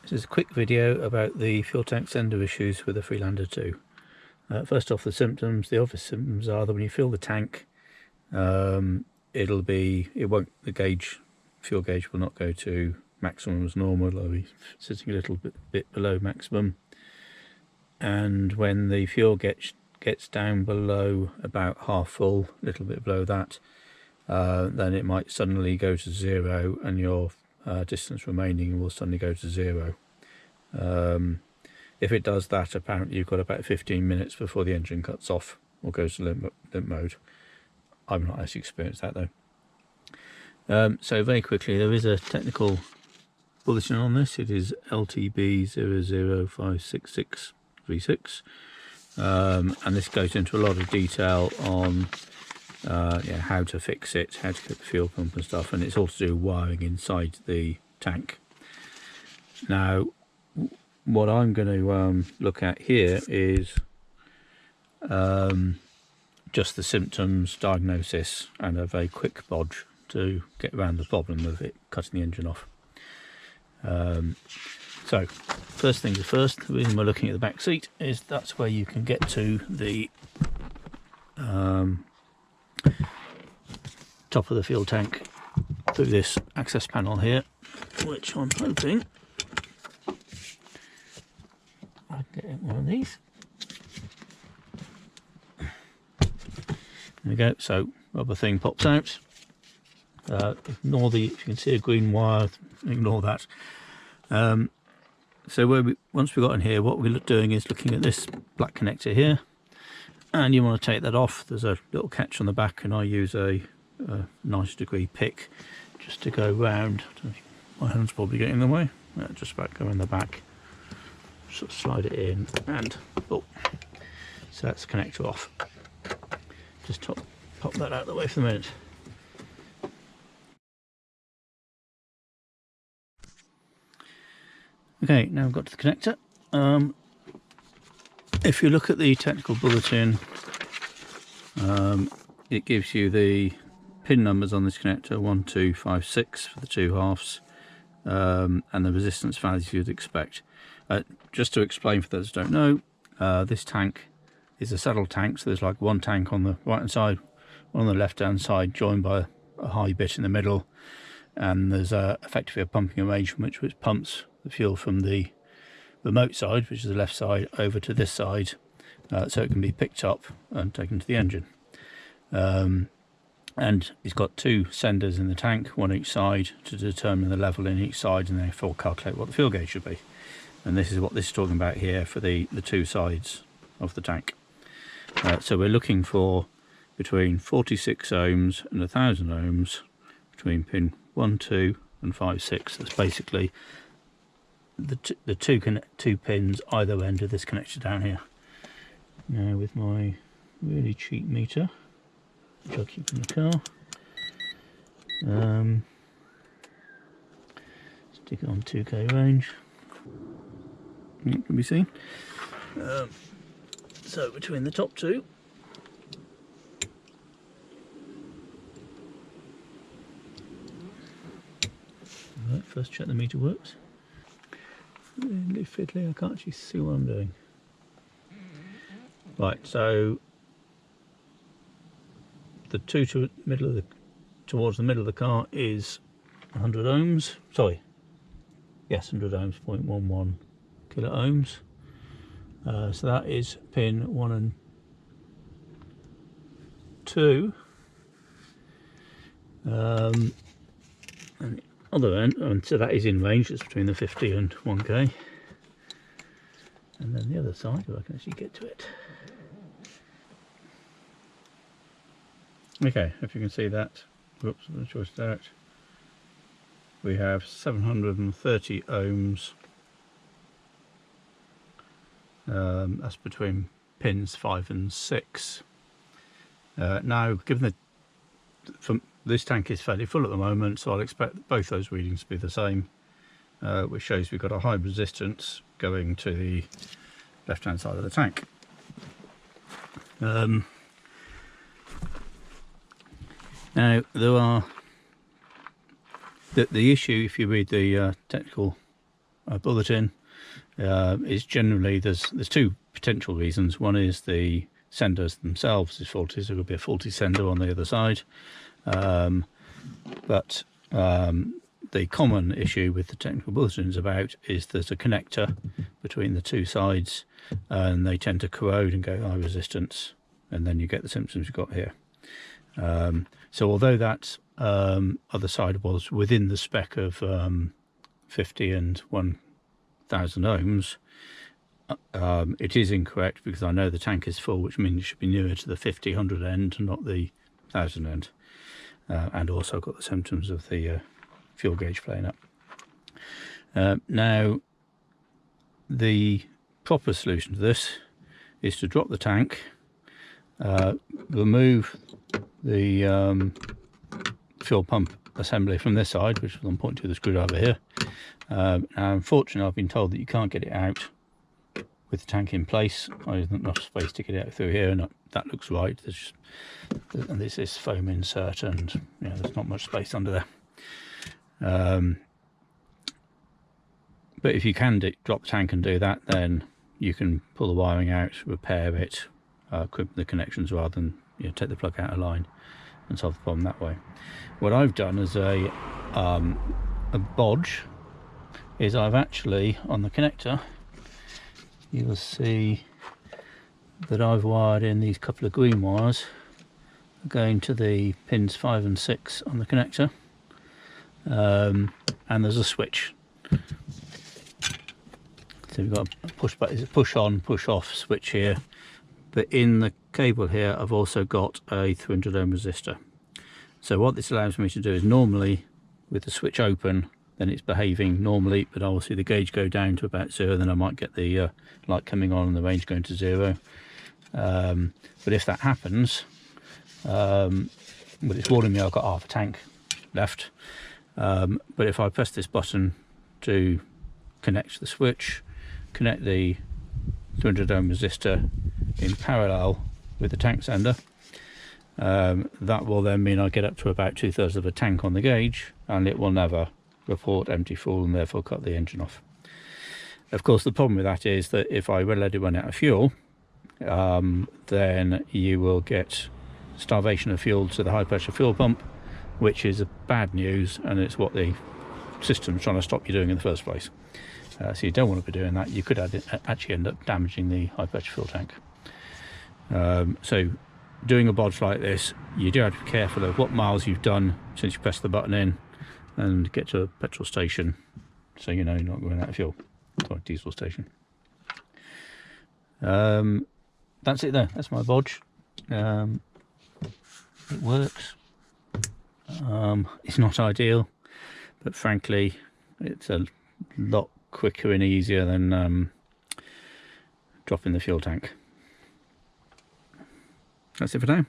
This is a quick video about the fuel tank sender issues with the Freelander 2. First off, the symptoms. The obvious symptoms are that when you fill the tank, the fuel gauge will not go to maximum as normal. It'll be sitting a little bit below maximum. And when the fuel gets down below about half full, a little bit below that, then it might suddenly go to 0 and your distance remaining will suddenly go to 0. If it does that, apparently you've got about 15 minutes before the engine cuts off or goes to limp mode. I've not actually experienced that though. So very quickly, there is a technical bulletin on this. It is LTB 00566636, and this goes into a lot of detail on how to fix it, how to get the fuel pump and stuff, and it's all to do with wiring inside the tank. Now, what I'm going to look at here is just the symptoms, diagnosis, and a very quick bodge to get around the problem of it cutting the engine off. So, first things first, the reason we're looking at the back seat is that's where you can get to the top of the fuel tank through this access panel here, which I'm hoping I can get one of these. There we go. So rubber thing pops out. Ignore if you can see a green wire, ignore that. So once we got in here, what we're doing is looking at this black connector here, and you want to take that off. There's a little catch on the back, and I use a 90-degree pick just to go round. My hand's probably getting in the way. Just about go in the back, sort of slide it in, and so that's the connector off. Just pop that out of the way for a minute. Okay, now we've got to the connector. If you look at the technical bulletin, it gives you the pin numbers on this connector, 1, 2, 5, 6 for the 2 halves, and the resistance values you'd expect. Just to explain for those who don't know, this tank is a saddle tank, so there's like one tank on the right hand side, one on the left hand side, joined by a high bit in the middle, and there's effectively a pumping arrangement which pumps the fuel from the remote side, which is the left side, over to this side, so it can be picked up and taken to the engine. And it's got 2 senders in the tank, one each side, to determine the level in each side and therefore calculate what the fuel gauge should be. And this is what this is talking about here for the 2 sides of the tank. So we're looking for between 46 ohms and 1000 ohms between pin 1, 2 and 5, 6. That's basically the two pins either end of this connector down here. Now with my really cheap meter, which I'll keep in the car, stick it on 2k range. It can be seen. So between the top 2, right, first check the meter works. Really fiddly, I can't actually see what I'm doing. Right, so the 2 towards the middle of the car is 100 ohms. Sorry, yes, 100 ohms, 0.11 kilo ohms. So that is pin 1 and 2. And the other end, and so that is in range. It's between the 50 and 1k. And then the other side, if I can actually get to it. Okay, if you can see that. Whoops, the choice out. We have 730 ohms. That's between pins 5 and 6. Now, given this tank is fairly full at the moment, so I'll expect both those readings to be the same, which shows we've got a high resistance going to the left hand side of the tank. Now there are the issue, if you read the technical bulletin is generally there's two potential reasons. One is the senders themselves is faulty, so there will be a faulty sender on the other side. But the common issue with the technical bulletins about is there's a connector between the two sides, and they tend to corrode and go high resistance, and then you get the symptoms you've got here. So although that other side was within the spec of 50 and 1000 ohms, it is incorrect, because I know the tank is full, which means it should be nearer to the 50, 100 end, not the 1000 end. And also got the symptoms of the fuel gauge playing up. Now, the proper solution to this is to drop the tank, remove the fuel pump assembly from this side, which I'm pointing to the screwdriver here. Now, unfortunately, I've been told that you can't get it out with the tank in place. There's not enough space to get it out through here, and that looks right. There's this foam insert, and there's not much space under there. But if you can drop the tank and do that, then you can pull the wiring out, repair it, crimp the connections, rather than take the plug out of line and solve the problem that way. What I've done as a bodge is I've actually, on the connector, you will see that I've wired in these couple of green wires going to the pins 5 and 6 on the connector, and there's a switch. So we've got a push button, it's a push on, push off switch here, but in the cable here I've also got a 300 ohm resistor. So what this allows me to do is, normally with the switch open, then it's behaving normally, but I'll see the gauge go down to about 0, then I might get the light coming on and the range going to 0. But if that happens, well, it's warning me I've got half a tank left. But if I press this button to connect the switch, connect the 200 ohm resistor in parallel with the tank sender, that will then mean I get up to about 2/3 of a tank on the gauge, and it will never report empty fuel and therefore cut the engine off. Of course, the problem with that is that if I let it run out of fuel, then you will get starvation of fuel to the high pressure fuel pump, which is bad news, and it's what the system's trying to stop you doing in the first place. So you don't want to be doing that. You could actually end up damaging the high pressure fuel tank. So doing a bodge like this, you do have to be careful of what miles you've done since you pressed the button in, and get to a petrol station so you know you're not going out of fuel. Sorry, diesel station. That's it there. That's my bodge. It works. It's not ideal, but frankly it's a lot quicker and easier than dropping the fuel tank. That's it for now.